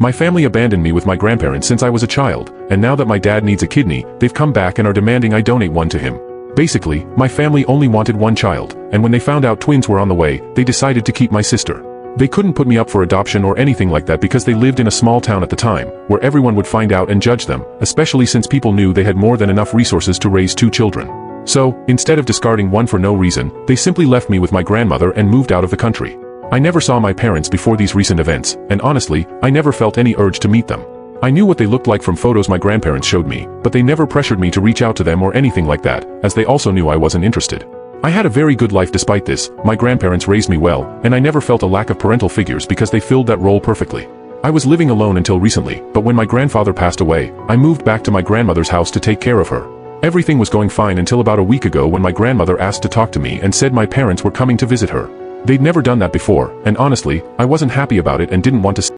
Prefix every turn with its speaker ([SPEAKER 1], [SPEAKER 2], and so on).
[SPEAKER 1] My family abandoned me with my grandparents since I was a child, and now that my dad needs a kidney, they've come back and are demanding I donate one to him. Basically, my family only wanted one child, and when they found out twins were on the way, they decided to keep my sister. They couldn't put me up for adoption or anything like that because they lived in a small town at the time, where everyone would find out and judge them, especially since people knew they had more than enough resources to raise 2 children. So, instead of discarding one for no reason, they simply left me with my grandmother and moved out of the country. I never saw my parents before these recent events, and honestly, I never felt any urge to meet them. I knew what they looked like from photos my grandparents showed me, but they never pressured me to reach out to them or anything like that, as they also knew I wasn't interested. I had a very good life despite this. My grandparents raised me well, and I never felt a lack of parental figures because they filled that role perfectly. I was living alone until recently, but when my grandfather passed away, I moved back to my grandmother's house to take care of her. Everything was going fine until about a week ago when my grandmother asked to talk to me and said my parents were coming to visit her. They'd never done that before, and honestly, I wasn't happy about it and didn't want to